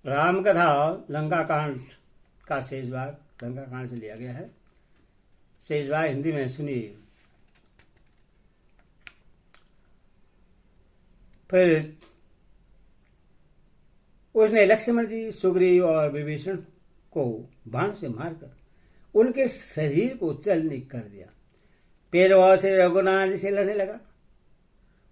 राम कथा लंका कांड का शेष भाग लंका कांड से लिया गया है। शेष भाग हिंदी में सुनिए। फिर उसने लक्ष्मण जी, सुग्रीव और विभीषण को बाण से मारकर उनके शरीर को चलने कर दिया। पैरवा से रघुनाथ जी से लड़ने लगा।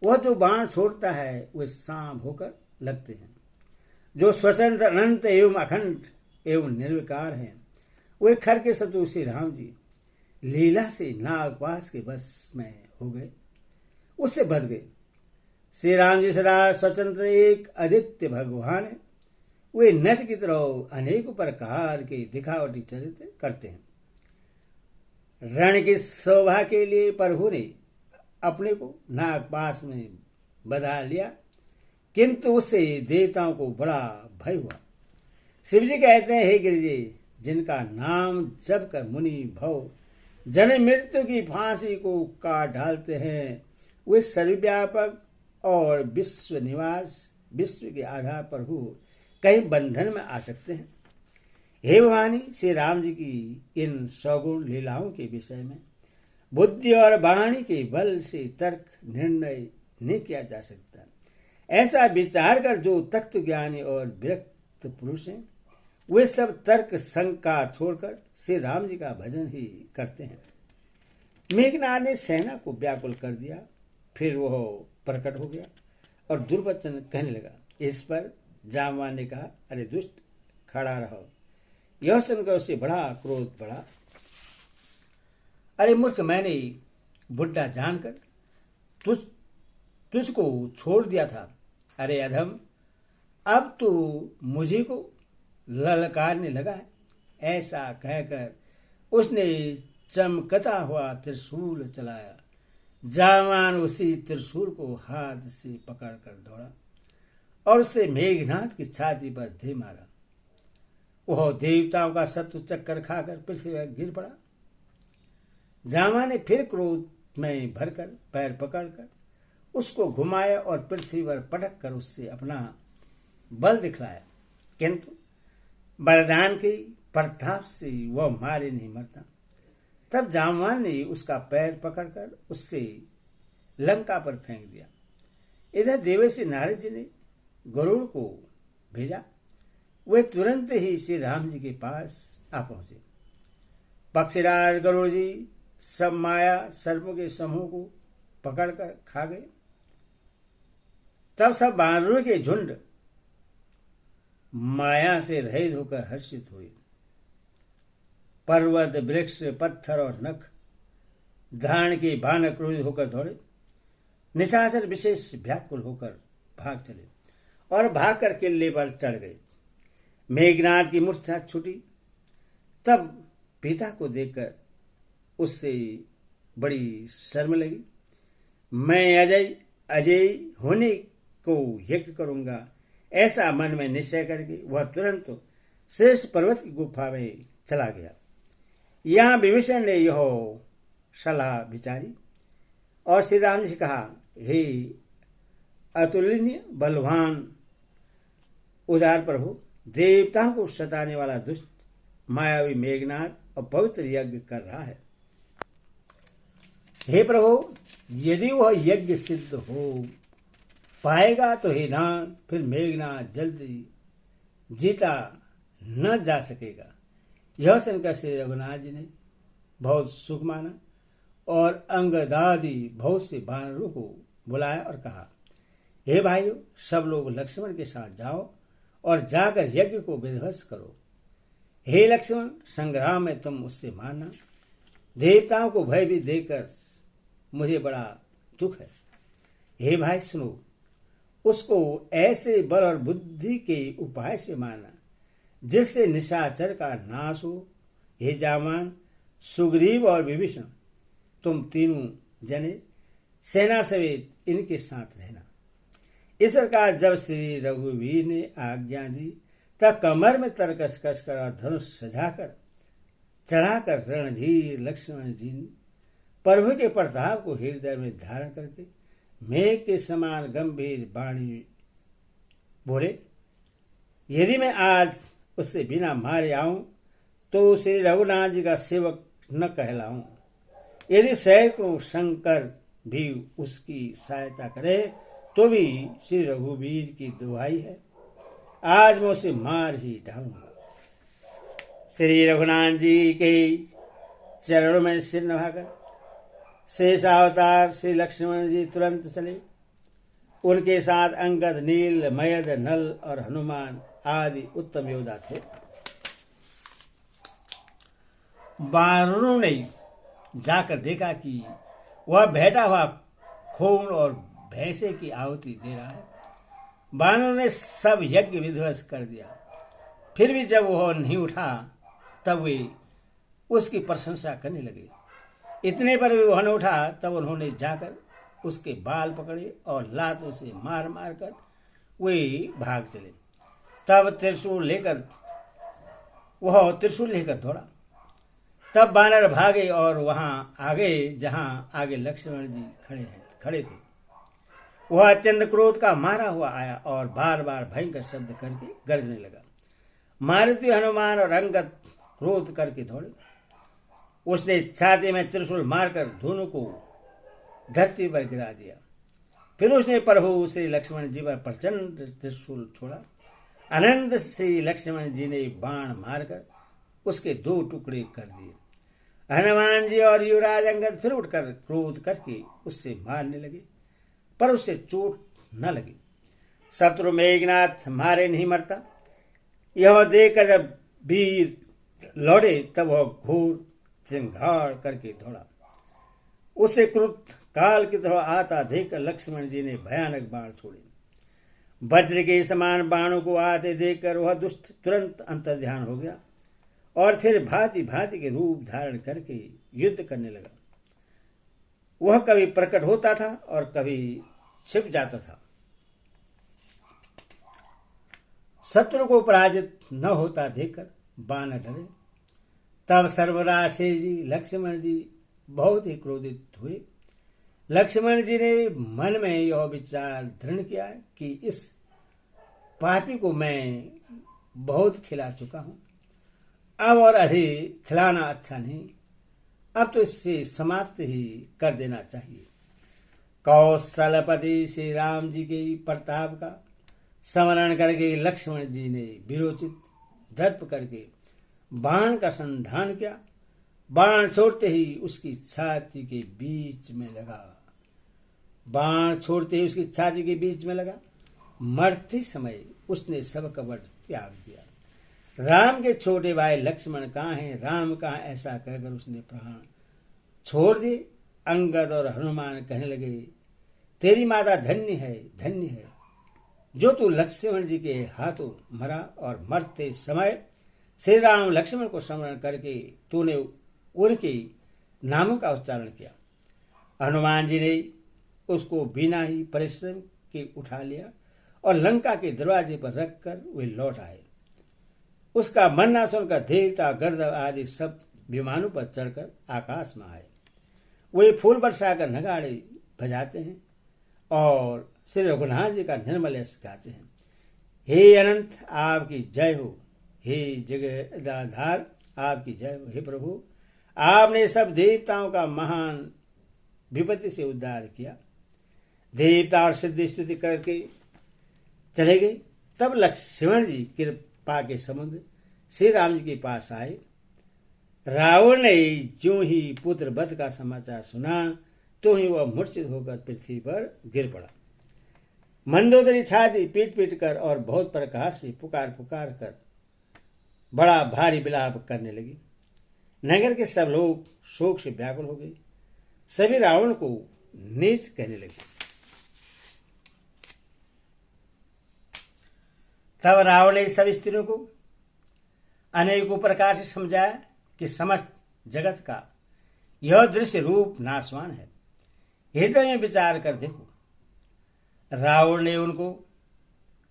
वह जो बाण छोड़ता है वे सांप होकर लगते हैं। जो स्वतंत्र, अनंत एवं अखंड एवं निर्विकार हैं, वे खर के शत्रु श्री राम जी लीला से नागपाश के बस में हो गए, उससे बच गए। श्री राम जी सदा स्वतंत्र एक आदित्य भगवान है। वे नट की तरह अनेक प्रकार के दिखावटी चरित्र करते हैं। रण की शोभा के लिए प्रभु ने अपने को नागपाश में बधा लिया, किंतु उससे देवताओं को बड़ा भय हुआ। शिव जी कहते हैं, हे गिरिजे, जिनका नाम जप कर मुनि भव जन्म मृत्यु की फांसी को काट डालते हैं, वे सर्वव्यापक और विश्व निवास, विश्व के आधार पर हो कहीं बंधन में आ सकते हैं। हे भवानी, श्री राम जी की इन सौगुण लीलाओं के विषय में बुद्धि और वाणी के बल से तर्क निर्णय नहीं किया जा सकता। ऐसा विचार कर जो तत्व ज्ञानी और विरक्त पुरुष हैं, वे सब तर्क शंका छोड़कर श्री राम जी का भजन ही करते हैं। मेघनाद ने सेना को व्याकुल कर दिया। फिर वह प्रकट हो गया और दुर्वचन कहने लगा। इस पर जामवान ने कहा, अरे दुष्ट, खड़ा रहो। यह सुनकर उससे बड़ा क्रोध बढ़ा। अरे मूर्ख, मैंने बुढ़ा जानकर तुझको छोड़ दिया था। अरे अधम, अब तू मुझे को ललकारने लगा है। ऐसा कहकर उसने चमकता हुआ त्रिशूल चलाया। जामान उसी त्रिशूल को हाथ से पकड़कर दौड़ा और उसे मेघनाथ की छाती पर दे मारा। वह देवताओं का शत्रु चक्कर खाकर पृथ्वी पर गिर पड़ा। जामा ने फिर क्रोध में भरकर पैर पकड़कर उसको घुमाया और पृथ्वी पर पटक कर उससे अपना बल दिखलाया, किंतु वरदान के प्रताप से वह मारे नहीं मरता। तब जामवान ने उसका पैर पकड़कर उससे लंका पर फेंक दिया। इधर देवर्षि नारद जी ने गरुड़ को भेजा। वे तुरंत ही श्री राम जी के पास आ पहुंचे। पक्षीराज गरुड़ जी सब माया सर्पों के समूह को पकड़कर खा गए। तब सब बानरों के झुंड माया से रहित होकर हर्षित हुए। पर्वत, वृक्ष, पत्थर और नख धारण के बानर क्रोधित होकर दौड़े। निशाचर विशेष व्याकुल होकर भाग चले और भागकर किले पर चढ़ गए। मेघनाद की मूर्छा छूटी। तब पिता को देखकर उससे बड़ी शर्म लगी। मैं अजय होने को यज्ञ करूंगा, ऐसा मन में निश्चय करके वह तुरंत श्रेष्ठ पर्वत की गुफा में चला गया। यहाँ विभीषण ने यह सलाह विचारी और श्री राम जी से कहा, हे अतुलनीय बलवान उदार प्रभु, देवताओं को सताने वाला दुष्ट मायावी मेघनाद और पवित्र यज्ञ कर रहा है। हे प्रभु, यदि वह यज्ञ सिद्ध हो पाएगा तो हे नाथ, फिर मेघनाद जल्दी जीता न जा सकेगा। यह सुनकर श्री रघुनाथ जी ने बहुत सुख माना और अंगदादि बहुत से वानरों को बुलाया और कहा, हे भाइयों, सब लोग लक्ष्मण के साथ जाओ और जाकर यज्ञ को विध्वंस करो। हे लक्ष्मण, संग्राम में तुम उससे मारना। देवताओं को भय भी देकर मुझे बड़ा दुख है। हे भाई सुनो, उसको ऐसे बल और बुद्धि के उपाय से मारना जिससे निशाचर का नाश हो। हे जामान, सुग्रीव और विभीषण, तुम तीनों जने सेना समेत इनके साथ रहना। इस प्रकार जब श्री रघुवीर ने आज्ञा दी तब कमर में तरकस कसकर और धनुष सजाकर चढ़ाकर रणधीर लक्ष्मण जी ने प्रभु के प्रताप को हृदय में धारण करके मेघ के समान गंभीर वाणी बोले, यदि मैं आज उससे बिना मारे आऊं तो श्री रघुनाथ जी का सेवक न कहलाऊं। यदि सैकड़ों शंकर भी उसकी सहायता करे तो भी श्री रघुवीर की दुहाई है, आज मैं उसे मार ही डालूंगा। श्री रघुनाथ जी के चरणों में सिर नभाकर शेषावतार श्री लक्ष्मण जी तुरंत चले। उनके साथ अंगद, नील, मयद, नल और हनुमान आदि उत्तम योद्धा थे। वानरों ने जाकर देखा कि वह बैठा हुआ खून और भैंसे की आहुति दे रहा है। वानरों ने सब यज्ञ विध्वंस कर दिया। फिर भी जब वह नहीं उठा तब वे उसकी प्रशंसा करने लगे। इतने पर भी वह न उठा तब उन्होंने जाकर उसके बाल पकड़े और लातों से मार मार कर वे भाग चले। तब वह त्रिशूल लेकर दौड़ा। तब बानर भागे और वहां आगे जहां आगे लक्ष्मण जी खड़े थे। वह अत्यंत क्रोध का मारा हुआ आया और बार बार भयंकर शब्द करके गरजने लगा। मारुति, हनुमान और अंगद क्रोध करके दौड़े। उसने छाती में त्रिशूल मारकर दोनों को धरती पर गिरा दिया। फिर उसने प्रभु श्री लक्ष्मण जी पर प्रचंड त्रिशूल छोड़ा। अनंत श्री लक्ष्मण जी ने बाण मारकर उसके 2 टुकड़े कर दिए। हनुमान जी और युवराज अंगद फिर उठकर क्रोध करके उससे मारने लगे, पर उससे चोट न लगी। शत्रु मेघनाथ मारे नहीं मरता, यह देखकर जब वीर लौटे तब वह घोर चिंगाड़ करके दौड़ा। उसे क्रुद्ध काल की तरह आता देखकर लक्ष्मण जी ने भयानक बाण छोड़े। वज्र के समान बाणों को आते देखकर वह दुष्ट तुरंत अंतर्ध्यान हो गया और फिर भांति भांति के रूप धारण करके युद्ध करने लगा। वह कभी प्रकट होता था और कभी छिप जाता था। शत्रु को पराजित न होता देखकर बानर डरे। तब सर्वराज जी लक्ष्मण जी बहुत ही क्रोधित हुए। लक्ष्मण जी ने मन में यह विचार दृढ़ किया कि इस पापी को मैं बहुत खिला चुका हूं, अब और अधिक खिलाना अच्छा नहीं, अब तो इससे समाप्त ही कर देना चाहिए। कौशलपति श्री राम जी के प्रताप का स्मरण करके लक्ष्मण जी ने वीरोचित दर्प करके बाण का संधान किया। बाण छोड़ते ही उसकी छाती के बीच में लगा। मरते समय उसने सब कपट त्याग दिया। राम के छोटे भाई लक्ष्मण कहाँ हैं, राम कहाँ, ऐसा कहकर उसने प्राण छोड़ दिए। अंगद और हनुमान कहने लगे, तेरी माता धन्य है, धन्य है, जो तू लक्ष्मण जी के हाथों मरा और मरते समय श्री राम लक्ष्मण को स्मरण करके तूने उनके नामों का उच्चारण किया। हनुमान जी ने उसको बिना ही परिश्रम के उठा लिया और लंका के दरवाजे पर रखकर वे लौट आए। उसका मरना सुनकर देवता, गर्दभ आदि सब विमानों पर चढ़कर आकाश में आए। वे फूल बरसाकर नगाड़े बजाते हैं और श्री रघुनाथ जी का निर्मल यश गाते हैं। हे अनंत आपकी जय हो, हे जगदाधार आपकी जय हो। हे प्रभु, आपने सब देवताओं का महान विपत्ति से उद्धार किया। देवता और सिद्धि स्तुति करके चले गए। तब लक्ष्मण जी कृपा के समुद्र श्री राम जी के पास आए। रावण ने जो ही पुत्र वध का समाचार सुना तो ही वह मूर्छित होकर पृथ्वी पर गिर पड़ा। मंदोदरी छाती पीट पीट कर और बहुत प्रकार से पुकार पुकार कर बड़ा भारी विलाप करने लगी। नगर के सब लोग शोक से व्याकुल हो गए। सभी रावण को नीच कहने लगे। तब रावण ने सब स्त्रियों को अनेकों प्रकार से समझाया कि समस्त जगत का यह दृश्य रूप नाशवान है, हृदय में विचार कर देखो। रावण ने उनको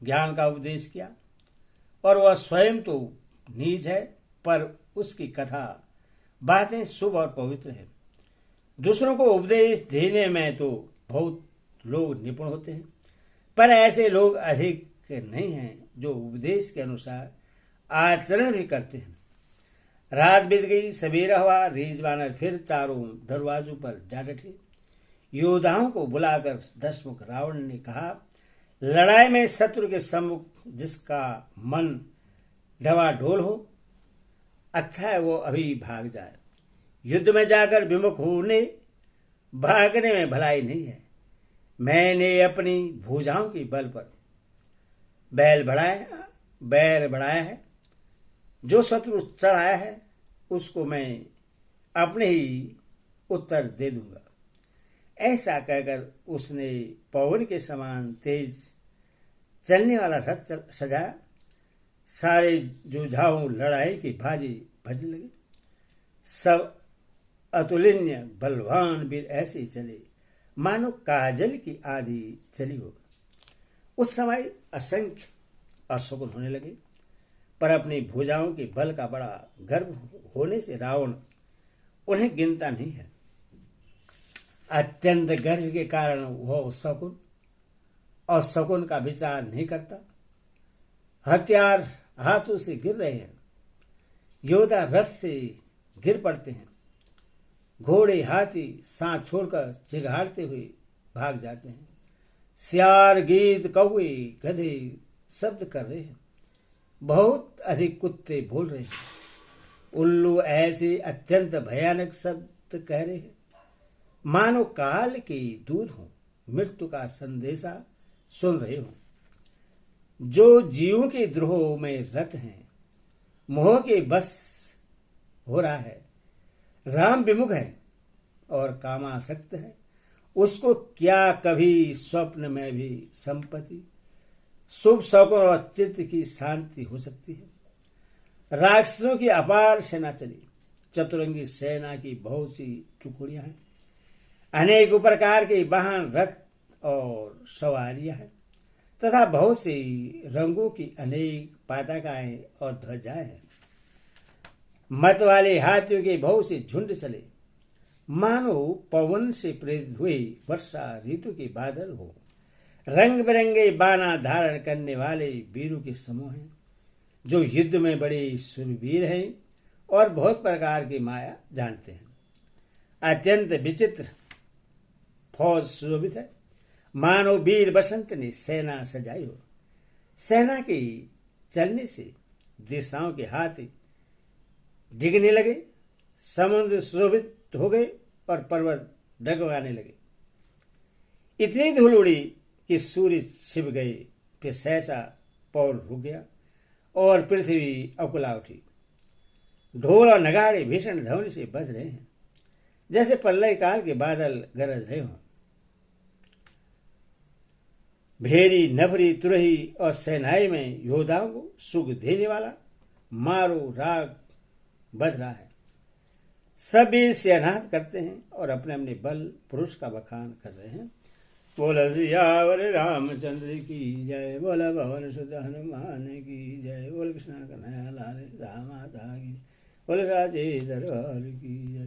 ज्ञान का उपदेश किया और वह स्वयं तो नीच है, पर उसकी कथा बातें शुभ और पवित्र है। दूसरों को उपदेश देने में तो बहुत लोग निपुण होते हैं, पर ऐसे लोग अधिक नहीं हैं जो उपदेश के अनुसार आचरण भी करते हैं। रात बीत गई, सवेरा हुआ, रीछ वानर फिर चारों दरवाजों पर जा डटे। योद्धाओं को बुलाकर दशमुख रावण ने कहा, लड़ाई में शत्रु के सम्मुख जिसका मन डवाडोल हो, अच्छा है वो अभी भाग जाए। युद्ध में जाकर विमुख होने भागने में भलाई नहीं है। मैंने अपनी भुजाओं की बल पर बैर बढ़ाया है। जो शत्रु चढ़ाया है उसको मैं अपने ही उत्तर दे दूंगा। ऐसा कहकर उसने पवन के समान तेज चलने वाला रथ सजाया। सारे जुझाऊ लड़ाई की बाजी बजने लगे। सब अतुलनीय बलवान वीर ऐसे चले मानो काजल की आधी चली हो। उस समय असंख्य अशकुन होने लगे, पर अपनी भुजाओं के बल का बड़ा गर्व होने से रावण उन्हें गिनता नहीं है। अत्यंत गर्व के कारण वह शकुन और शकुन का विचार नहीं करता। हथियार हाथों से गिर रहे हैं, योद्धा रथ से गिर पड़ते हैं, घोड़े हाथी सांस छोड़कर चिघाड़ते हुए भाग जाते हैं। सियार गीद कौवे गधे शब्द कर रहे हैं, बहुत अधिक कुत्ते बोल रहे हैं। उल्लू ऐसे अत्यंत भयानक शब्द कह रहे हैं मानो काल के दूध हो, मृत्यु का संदेशा सुन रहे हो। जो जीवों के द्रोह में रत हैं, मोह के बस हो रहा है, राम विमुख है और कामासक्त है, उसको क्या कभी स्वप्न में भी संपत्ति, शुभ शकुन और चित्त की शांति हो सकती है। राक्षसों की अपार सेना चली, चतुरंगी सेना की बहुत सी टुकड़ियां हैं, अनेक प्रकार के वाहन रथ और सवारियां हैं तथा बहुत सी रंगों की अनेक पताकाएं और ध्वजाएं हैं। मत वाले हाथियों के बहुत से झुंड चले, मानो पवन से प्रेरित हुए वर्षा ऋतु के बादल हो। रंग बिरंगे बाना धारण करने वाले वीरों के समूह हैं, जो युद्ध में बड़े शूरवीर हैं और बहुत प्रकार की माया जानते हैं। अत्यंत विचित्र फौज सुशोभित है, मानो वीर बसंत ने सेना सजाई हो। सेना के चलने से दिशाओं के हाथी डिगने लगे, समुद्र सुशोभित हो गए और पर्वत डगमगाने लगे। इतनी धूल उड़ी कि सूर्य छिप गए, फिर सहसा पौर रुक गया और पृथ्वी अकुला उठी। ढोल और नगाड़े भीषण ध्वनि से बज रहे हैं, जैसे प्रलय काल के बादल गरज रहे हों। भेरी नभरी तुरही और सेनाई में योद्धाओं को सुख देने वाला मारो राग बज रहा है। सभी से अनाथ करते हैं और अपने अपने बल पुरुष का बखान कर रहे हैं। बोल सियावर रामचंद्र की जय, बोल भवन सुध हनुमान की जय, बोल कृष्ण कन्हैया लाल रामा की, बोल राजेश्वर की जय।